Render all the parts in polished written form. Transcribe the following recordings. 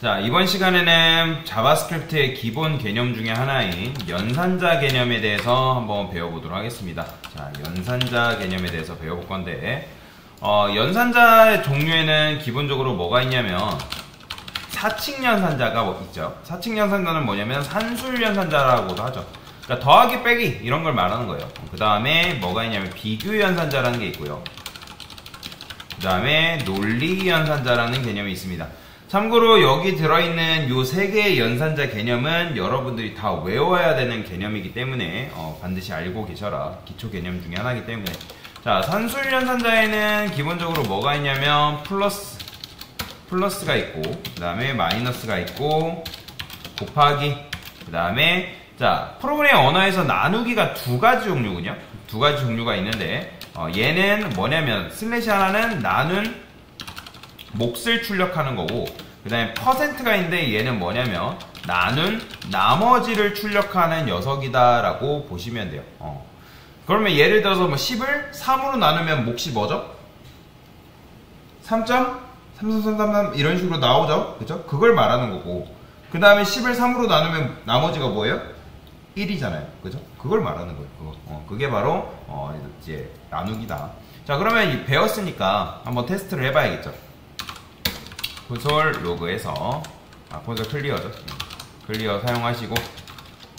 자, 이번 시간에는 자바스크립트의 기본 개념 중에 하나인 연산자 개념에 대해서 한번 배워보도록 하겠습니다. 자, 연산자 개념에 대해서 배워볼 건데, 연산자의 종류에는 기본적으로 뭐가 있냐면, 사칙 연산자가 있죠. 사칙 연산자는 뭐냐면 산술 연산자라고도 하죠. 그러니까 더하기 빼기 이런 걸 말하는 거예요. 그 다음에 뭐가 있냐면 비교 연산자라는 게 있고요. 그 다음에 논리 연산자라는 개념이 있습니다. 참고로 여기 들어있는 요 세 개의 연산자 개념은 여러분들이 다 외워야 되는 개념이기 때문에 반드시 알고 계셔라. 기초 개념 중에 하나이기 때문에. 자, 산술 연산자에는 기본적으로 뭐가 있냐면 플러스가 있고, 그 다음에 마이너스가 있고, 곱하기, 그 다음에 자, 프로그래밍 언어에서 나누기가 두 가지 종류군요. 두 가지 종류가 있는데, 얘는 뭐냐면 슬래시 하나는 나눈 몫을 출력하는 거고, 그 다음에 퍼센트가 있는데 얘는 뭐냐면 나눈 나머지를 출력하는 녀석이다 라고 보시면 돼요. 그러면 예를 들어서 뭐 10을 3으로 나누면 몫이 뭐죠? 3.3333 이런 식으로 나오죠? 그죠? 그걸 말하는 거고, 그 다음에 10을 3으로 나누면 나머지가 뭐예요? 1이잖아요. 그죠? 그걸 말하는 거예요. 그게 바로 이제 나누기다. 자, 그러면 배웠으니까 한번 테스트를 해봐야겠죠. 콘솔 로그에서 콘솔 클리어죠. 클리어 사용하시고,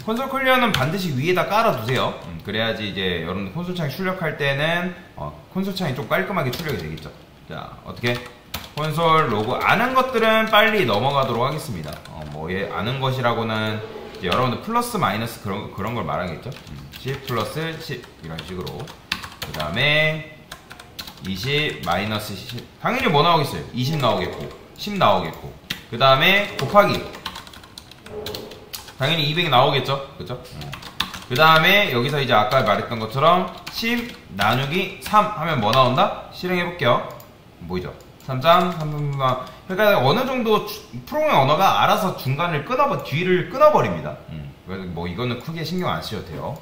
콘솔 클리어는 반드시 위에다 깔아두세요. 그래야지 이제 여러분 콘솔 창이 출력할 때는 콘솔 창이 좀 깔끔하게 출력이 되겠죠. 자, 어떻게 콘솔 로그 아는 것들은 빨리 넘어가도록 하겠습니다. 아는 것이라고는 이제 여러분들 플러스 마이너스 그런 걸 말하겠죠. 10 플러스 10 이런 식으로. 그 다음에 20 마이너스 10 당연히 뭐 나오겠어요? 20 나오겠고 10 나오겠고, 그 다음에 곱하기 당연히 200 나오겠죠. 그죠? 그 다음에 여기서 이제 아까 말했던 것처럼 10 나누기 3 하면 뭐 나온다? 실행해 볼게요. 보이죠? 3.333. 그러니까 어느 정도 프로그래밍 언어가 알아서 뒤를 끊어버립니다. 그래서 뭐 이거는 크게 신경 안 쓰셔도 돼요.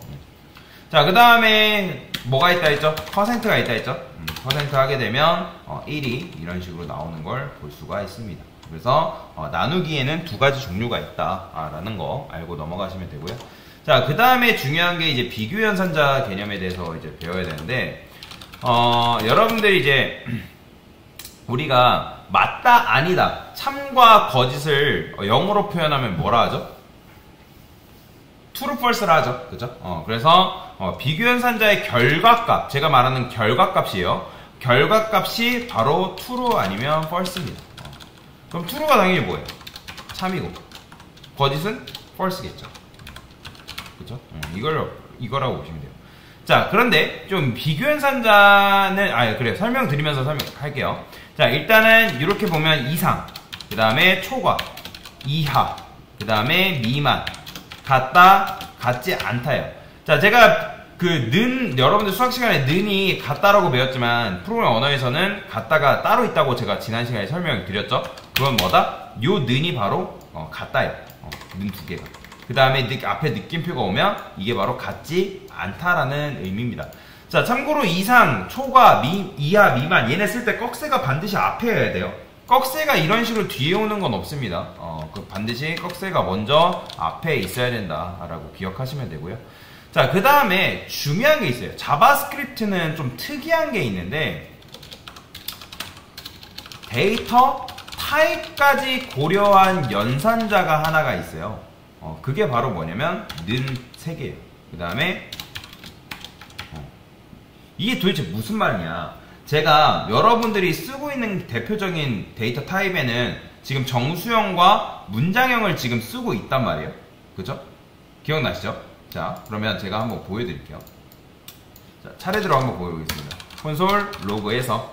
자, 그 다음에 뭐가 있다 했죠? 퍼센트가 있다 했죠? 퍼센트 하게 되면 1이 이런 식으로 나오는 걸 볼 수가 있습니다. 그래서 나누기에는 두 가지 종류가 있다라는 거 알고 넘어가시면 되고요. 자, 그 다음에 중요한 게 이제 비교 연산자 개념에 대해서 이제 배워야 되는데, 여러분들이 이제 우리가 맞다, 아니다, 참과 거짓을 영어로 표현하면 뭐라 하죠? true, false라 하죠. 그죠? 그래서 비교 연산자의 결과값, 제가 말하는 결과값이에요. 결과값이 바로 true 아니면 false입니다. 그럼 true가 당연히 뭐예요? 참이고, 거짓은 false겠죠. 그죠? 이거라고 보시면 돼요. 자, 그런데 좀 비교 연산자는, 그래요. 설명드리면서 설명할게요. 자, 일단은 이렇게 보면 이상, 그 다음에 초과, 이하, 그 다음에 미만, 같다, 같지 않다요. 자, 제가 여러분들 수학 시간에 는이 같다라고 배웠지만 프로그래밍 언어에서는 같다가 따로 있다고 제가 지난 시간에 설명을 드렸죠. 그건 뭐다? 요 는이 바로 같다요. 는 두 개가. 그 다음에 앞에 느낌표가 오면 이게 바로 같지 않다라는 의미입니다. 자, 참고로 이상, 초과, 이하, 미만 얘네 쓸 때 꺽쇠가 반드시 앞에 해야 돼요. 꺽쇠가 이런 식으로 뒤에 오는 건 없습니다. 반드시 꺽쇠가 먼저 앞에 있어야 된다라고 기억하시면 되고요. 자, 그 다음에 중요한 게 있어요. 자바스크립트는 좀 특이한 게 있는데, 데이터 타입까지 고려한 연산자가 하나가 있어요. 그게 바로 뭐냐면 는 3개예요. 그 다음에 이게 도대체 무슨 말이냐. 제가 여러분들이 쓰고 있는 대표적인 데이터 타입에는 지금 정수형과 문장형을 지금 쓰고 있단 말이에요. 그죠? 기억나시죠? 자, 그러면 제가 한번 보여드릴게요. 자, 차례대로 한번 보여보겠습니다. 콘솔 로그에서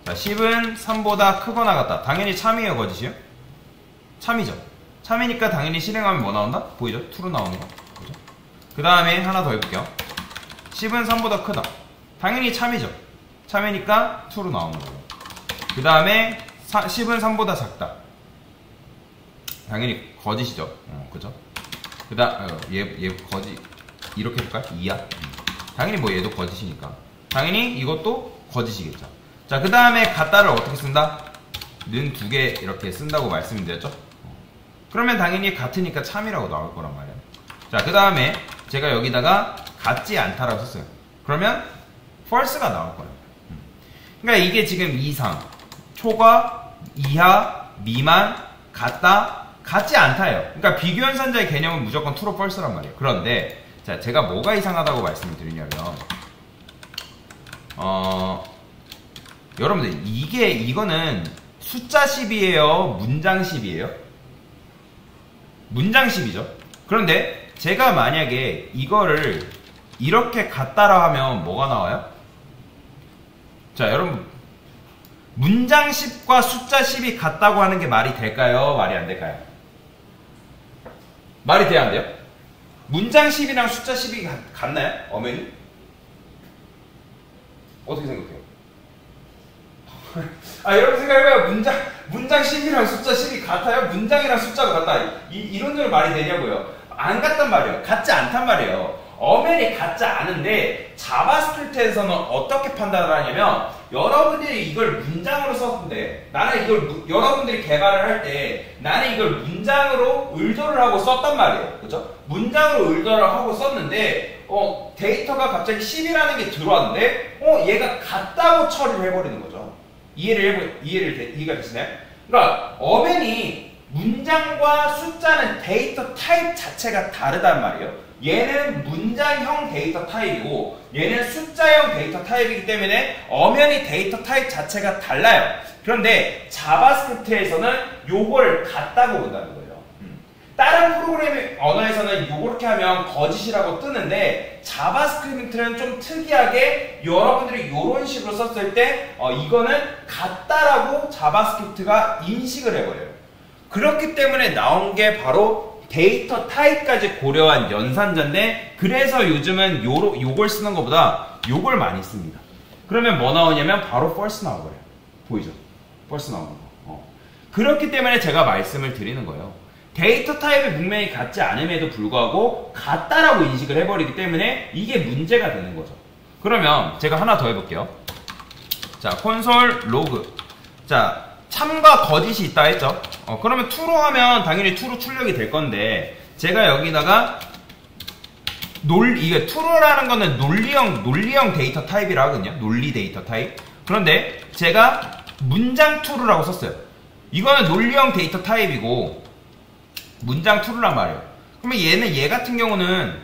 자, 10은 3보다 크거나 같다. 당연히 참이에요, 거짓이요? 참이죠. 참이니까 당연히 실행하면 뭐 나온다? 보이죠? true로 나오는 거. 그죠? 그 다음에 하나 더 해볼게요. 10은 3보다 크다. 당연히 참이죠. 참이니까 true로 나오는 거고. 그 다음에 10은 3보다 작다. 당연히 거짓이죠. 그죠? 그 다음, 얘 거짓. 이렇게 해볼까요? 2야? 당연히 뭐 얘도 거짓이니까. 당연히 이것도 거짓이겠죠. 자, 그 다음에 같다를 어떻게 쓴다? 는 두 개 이렇게 쓴다고 말씀드렸죠? 그러면 당연히 같으니까 참이라고 나올 거란 말이에요. 자, 그 다음에 제가 여기다가 같지 않다라고 썼어요. 그러면 false가 나올 거예요. 그러니까 이게 지금 이상, 초과, 이하, 미만, 같다, 같지 않다예요. 그러니까 비교연산자의 개념은 무조건 true로 false란 말이에요. 그런데 자, 제가 뭐가 이상하다고 말씀을 드리냐면 여러분들 이거는 숫자 10이에요? 문장 10이에요? 문장 10이죠. 그런데 제가 만약에 이거를 이렇게 같다라 하면 뭐가 나와요? 자, 여러분 문장 10과 숫자 10이 같다고 하는 게 말이 될까요? 말이 안 될까요? 말이 돼야 안 돼요? 문장 10이랑 숫자 10이 같나요? 엄연히? 어떻게 생각해요? 아, 여러분 생각해봐요. 문장 10이랑 숫자 10이 같아요? 문장이랑 숫자가 같다. 이런 줄 말이 되냐고요? 안 같단 말이에요. 같지 않단 말이에요. 엄연히 같지 않은데 자바스크립트에서는 어떻게 판단을 하냐면 여러분들이 이걸 문장으로 썼는데 나는 이걸 여러분들이 개발을 할 때 나는 이걸 문장으로 의도를 하고 썼단 말이에요. 그죠? 문장으로 의도를 하고 썼는데 데이터가 갑자기 10이라는 게 들어왔는데 얘가 같다고 처리를 해버리는 거죠. 이해가 되시나요? 그러니까 엄연히 문장과 숫자는 데이터 타입 자체가 다르단 말이에요. 얘는 문장형 데이터 타입이고 얘는 숫자형 데이터 타입이기 때문에 엄연히 데이터 타입 자체가 달라요. 그런데 자바스크립트에서는 요걸 같다고 본다는 거예요. 다른 프로그래밍 언어에서는 요렇게 하면 거짓이라고 뜨는데 자바스크립트는 좀 특이하게 여러분들이 요런 식으로 썼을 때 이거는 같다라고 자바스크립트가 인식을 해버려요. 그렇기 때문에 나온 게 바로 데이터 타입까지 고려한 연산자인데 그래서 요즘은 요걸 쓰는 것보다 요걸 많이 씁니다. 그러면 뭐 나오냐면 바로 false 나와버려요. 보이죠? false 나오는 거. 그렇기 때문에 제가 말씀을 드리는 거예요. 데이터 타입이 분명히 같지 않음에도 불구하고 같다라고 인식을 해버리기 때문에 이게 문제가 되는 거죠. 그러면 제가 하나 더 해볼게요. 자, 콘솔 로그. 자, 참과 거짓이 있다 했죠. 그러면 true로 하면 당연히 true 출력이 될 건데 제가 여기다가 이게 true라는 거는 논리형 데이터 타입이라 하거든요. 논리 데이터 타입. 그런데 제가 문장 true라고 썼어요. 이거는 논리형 데이터 타입이고 문장 true란 말이에요. 그러면 얘 같은 경우는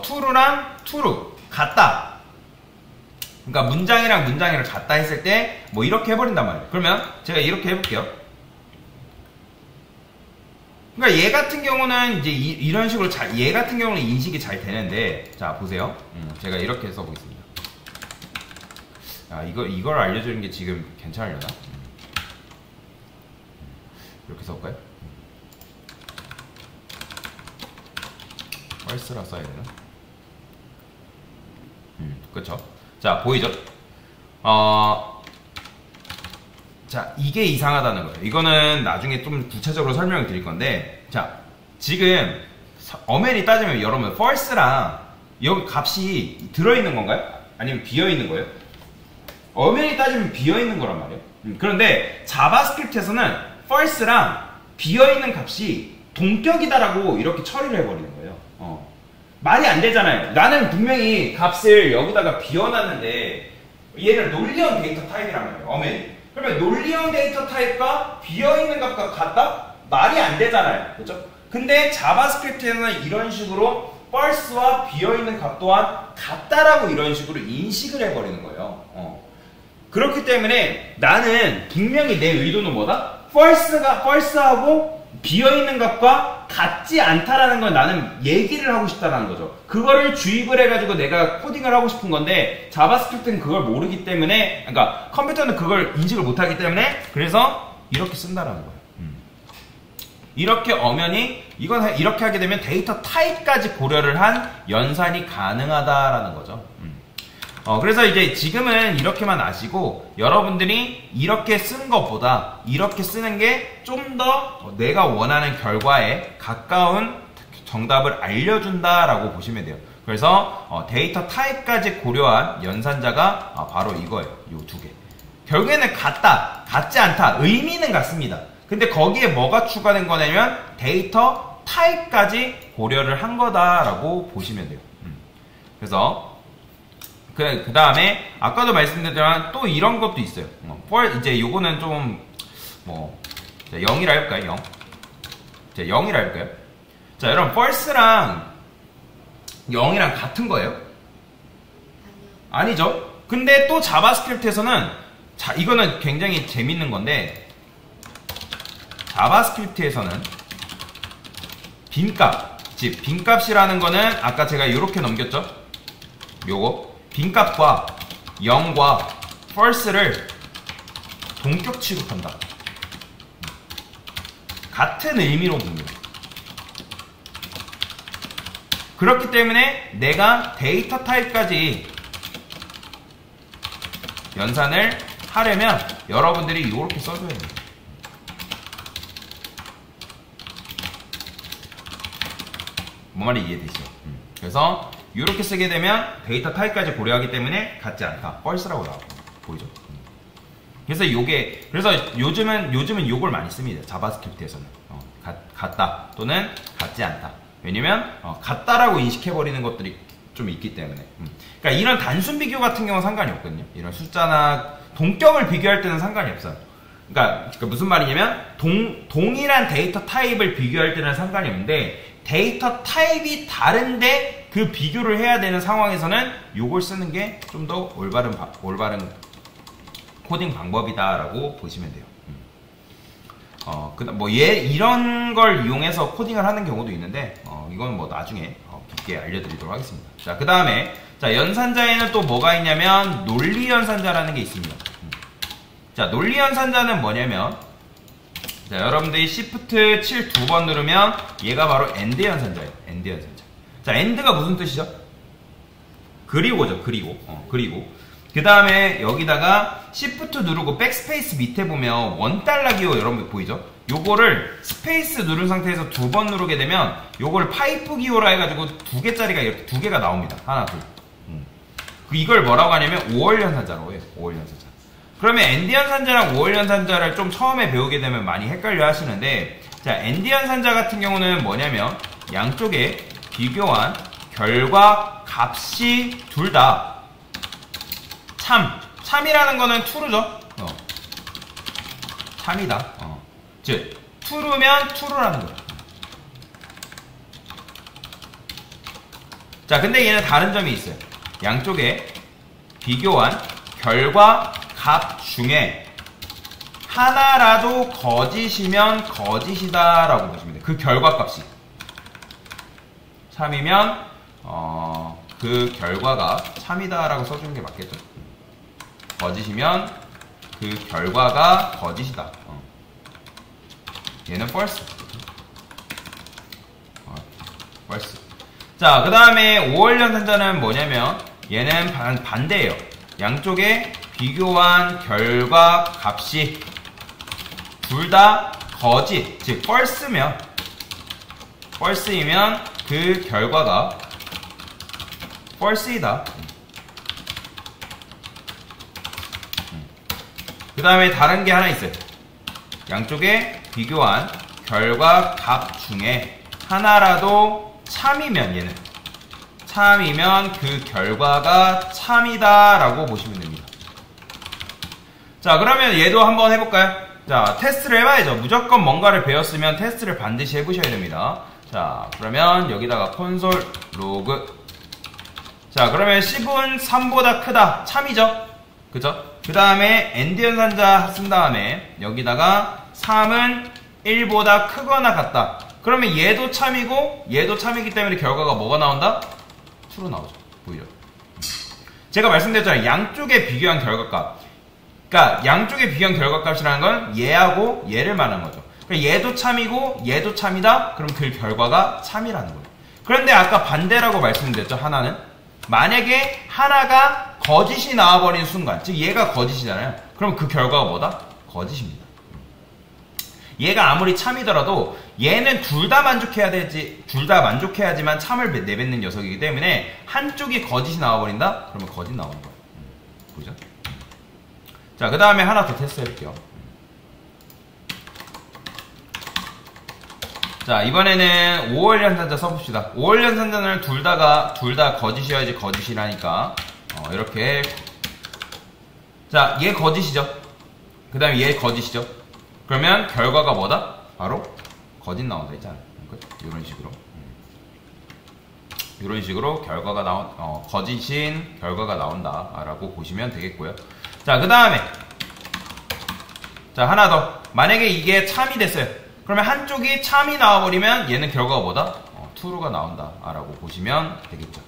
true랑 true 같다. 그러니까 문장이랑 같다 했을 때 뭐 이렇게 해버린단 말이에요. 그러면 제가 이렇게 해볼게요. 그러니까 얘 같은 경우는 이제 이런 식으로 얘 같은 경우는 인식이 잘 되는데 자 보세요. 제가 이렇게 써보겠습니다. 이걸 알려주는 게 지금 괜찮으려나? 이렇게 써볼까요? false라 써야 되나? 그쵸? 자, 보이죠? 자, 이게 이상하다는 거예요. 이거는 나중에 좀 구체적으로 설명을 드릴 건데, 자, 지금 엄연히 따지면 여러분 false랑 여기 값이 들어있는 건가요? 아니면 비어있는 거예요? 엄연히 따지면 비어있는 거란 말이에요. 그런데 자바스크립트에서는 false랑 비어있는 값이 동격이다라고 이렇게 처리를 해버리는 거예요. 말이 안 되잖아요. 나는 분명히 값을 여기다가 비워놨는데 얘는 논리형 데이터 타입이란 말이에요. 엄연히. 그러면 논리형 데이터 타입과 비어있는 값과 같다? 말이 안 되잖아요. 그렇죠? 근데 자바스크립트에서는 이런 식으로 false와 비어있는 값 또한 같다라고 이런 식으로 인식을 해버리는 거예요. 그렇기 때문에 나는 분명히 내 의도는 뭐다? false하고 비어있는 값과 같지 않다라는 걸 나는 얘기를 하고 싶다는 거죠. 그거를 주입을 해가지고 내가 코딩을 하고 싶은 건데 자바스크립트는 그걸 모르기 때문에, 그러니까 컴퓨터는 그걸 인식을 못하기 때문에 그래서 이렇게 쓴다라는 거예요. 이렇게 엄연히 이건 이렇게 하게 되면 데이터 타입까지 고려를 한 연산이 가능하다라는 거죠. 그래서 이제 지금은 이렇게만 아시고 여러분들이 이렇게 쓰는 것보다 이렇게 쓰는 게 좀 더 내가 원하는 결과에 가까운 정답을 알려준다라고 보시면 돼요. 그래서 데이터 타입까지 고려한 연산자가 바로 이거예요. 요 두 개. 결국에는 같다, 같지 않다, 의미는 같습니다. 근데 거기에 뭐가 추가된 거냐면 데이터 타입까지 고려를 한 거다라고 보시면 돼요. 그래서 그 다음에 아까도 말씀드렸지만 또 이런 것도 있어요. 이제 요거는 좀 뭐 0이라 해볼까요? 0. 자, 0이라 해볼까요? 자, 여러분 false랑 0이랑 같은 거예요? 아니죠. 근데 또 자바스크립트에서는 이거는 굉장히 재밌는 건데 자바스크립트에서는 빈값, 즉 빈값이라는 거는 아까 제가 이렇게 넘겼죠? 요거 빈값과 0과 false를 동격 취급한다. 같은 의미로 봅니다. 그렇기 때문에 내가 데이터 타입까지 연산을 하려면 여러분들이 이렇게 써줘야 돼요. 뭔 말이 이해되시죠? 그래서 이렇게 쓰게 되면 데이터 타입까지 고려하기 때문에 같지 않다. false라고 나와요. 보이죠? 그래서 요즘은 요걸 많이 씁니다. 자바스크립트에서는 같다 또는 같지 않다. 왜냐면 같다라고 인식해버리는 것들이 좀 있기 때문에. 그러니까 이런 단순 비교 같은 경우는 상관이 없거든요. 이런 숫자나 동격을 비교할 때는 상관이 없어요. 그러니까 무슨 말이냐면 동일한 데이터 타입을 비교할 때는 상관이 없는데 데이터 타입이 다른데 그 비교를 해야 되는 상황에서는 요걸 쓰는 게 좀 더 올바른 코딩 방법이다라고 보시면 돼요. 이런 걸 이용해서 코딩을 하는 경우도 있는데, 이건 뭐 나중에 깊게 알려드리도록 하겠습니다. 자, 그 다음에, 자, 연산자에는 또 뭐가 있냐면, 논리 연산자라는 게 있습니다. 자, 논리 연산자는 뭐냐면, 자, 여러분들이 Shift 7 두 번 누르면, 얘가 바로 AND 연산자예요. AND 연산자. 자, AND가 무슨 뜻이죠? 그리고죠, 그리고. 그 다음에 여기다가 Shift 누르고 백스페이스 밑에 보면 원달러 기호 여러분 보이죠? 요거를 스페이스 누른 상태에서 두 번 누르게 되면 요걸 파이프 기호라 해가지고 두 개짜리가 이렇게 두 개가 나옵니다. 하나, 둘. 이걸 뭐라고 하냐면 5월 연산자라고 해요. 5월 연산자. 그러면 AND 연산자랑 5월 연산자를 좀 처음에 배우게 되면 많이 헷갈려 하시는데, 자, AND 연산자 같은 경우는 뭐냐면 양쪽에 비교한 결과 값이 둘 다 참이라는 거는 true죠. 참이다. 즉 true면 true라는 거예요. 자, 근데 얘는 다른 점이 있어요. 양쪽에 비교한 결과 값 중에 하나라도 거짓이면 거짓이다라고 보시면 돼요. 그 결과 값이 참이면 그 결과가 참이다라고 써주는 게 맞겠죠. 거짓이면 그 결과가 거짓이다. 얘는 false. false. 자, 그 다음에 5월 연산자는 뭐냐면 얘는 반대예요. 양쪽에 비교한 결과 값이 둘 다 거짓, 즉 false이면 그 결과가 false이다. 그 다음에 다른 게 하나 있어요. 양쪽에 비교한 결과 값 중에 하나라도 참이면 얘는 참이면 그 결과가 참이다 라고 보시면 됩니다. 자, 그러면 얘도 한번 해볼까요? 자, 테스트를 해봐야죠. 무조건 뭔가를 배웠으면 테스트를 반드시 해보셔야 됩니다. 자, 그러면 여기다가 콘솔 로그. 자, 그러면 10은 3보다 크다. 참이죠? 그죠? 그 다음에 AND 연산자 쓴 다음에 여기다가 3은 1보다 크거나 같다. 그러면 얘도 참이고 얘도 참이기 때문에 결과가 뭐가 나온다? true로 나오죠. 보이죠? 제가 말씀드렸잖아요. 양쪽에 비교한 결과값. 그러니까 양쪽에 비교한 결과값이라는 건 얘하고 얘를 말하는 거죠. 그러니까 얘도 참이고 얘도 참이다. 그럼 그 결과가 참이라는 거예요. 그런데 아까 반대라고 말씀드렸죠. 하나는 만약에 하나가 거짓이 나와버린 순간, 즉 얘가 거짓이잖아요. 그럼 그 결과가 뭐다? 거짓입니다. 얘가 아무리 참이더라도 얘는 둘 다 만족해야지만 참을 내뱉는 녀석이기 때문에 한쪽이 거짓이 나와버린다? 그러면 거짓 나오는 거예요. 보이죠? 자, 그 다음에 하나 더 테스트 해볼게요. 자, 이번에는 5월 연산자 써봅시다. 5월 연산자는 둘 다 거짓이어야지 거짓이라니까 이렇게. 자, 얘 거짓이죠. 그 다음에 얘 거짓이죠. 그러면 결과가 뭐다? 바로 거짓 나온다 했잖아. 이런 식으로. 이런 식으로 결과가 거짓인 결과가 나온다 라고 보시면 되겠고요. 자, 그 다음에 자, 하나 더. 만약에 이게 참이 됐어요. 그러면 한쪽이 참이 나와버리면 얘는 결과가 뭐다? true가 나온다 라고 보시면 되겠죠.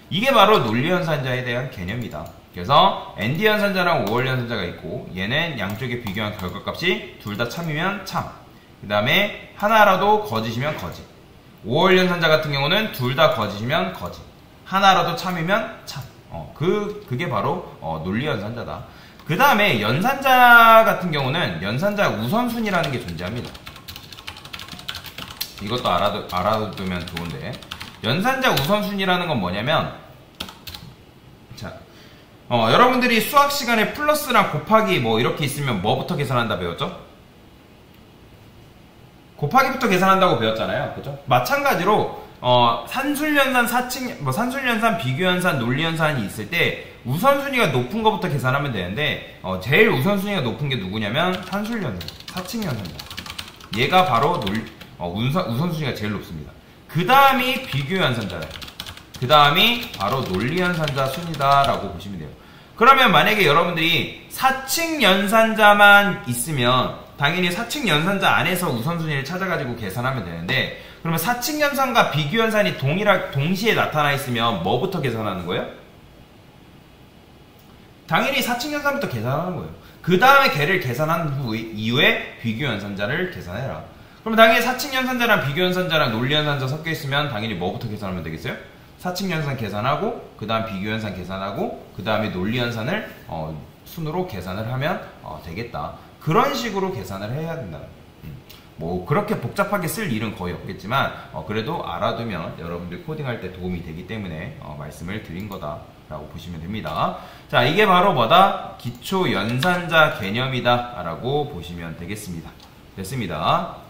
이게 바로 논리연산자에 대한 개념이다. 그래서 ND 연산자랑 5월 연산자가 있고, 얘는 양쪽에 비교한 결과값이 둘 다 참이면 참, 그 다음에 하나라도 거짓이면 거짓. 5월 연산자 같은 경우는 둘 다 거짓이면 거짓, 하나라도 참이면 참. 그게 바로 논리연산자다. 그 다음에 연산자 같은 경우는 연산자 우선순위라는 게 존재합니다. 이것도 알아두면 좋은데, 연산자 우선순위라는 건 뭐냐면, 자, 여러분들이 수학 시간에 플러스랑 곱하기 뭐 이렇게 있으면 뭐부터 계산한다 배웠죠? 곱하기부터 계산한다고 배웠잖아요. 그죠? 마찬가지로 산술연산, 산술연산, 비교연산, 논리연산이 있을 때 우선순위가 높은 것부터 계산하면 되는데, 제일 우선순위가 높은 게 누구냐면 산술연산, 사칙연산자. 얘가 바로 우선순위가 제일 높습니다. 그 다음이 비교연산자예요. 그 다음이 바로 논리연산자 순이다 라고 보시면 돼요. 그러면 만약에 여러분들이 사칙연산자만 있으면 당연히 사칙연산자 안에서 우선순위를 찾아가지고 계산하면 되는데, 그러면 사칙연산과 비교연산이 동시에 나타나 있으면 뭐부터 계산하는 거예요? 당연히 사칙연산부터 계산하는 거예요. 그 다음에 걔를 계산한 이후에 비교연산자를 계산해라. 그럼 당연히 사칙연산자랑 비교연산자랑 논리연산자 섞여 있으면 당연히 뭐부터 계산하면 되겠어요? 사칙연산 계산하고, 그 다음 비교연산 계산하고, 그 다음에 논리연산을 순으로 계산을 하면 되겠다. 그런 식으로 계산을 해야 된다. 뭐 그렇게 복잡하게 쓸 일은 거의 없겠지만 그래도 알아두면 여러분들 코딩할 때 도움이 되기 때문에 말씀을 드린 거다라고 보시면 됩니다. 자, 이게 바로 뭐다? 기초 연산자 개념이다 라고 보시면 되겠습니다. 됐습니다.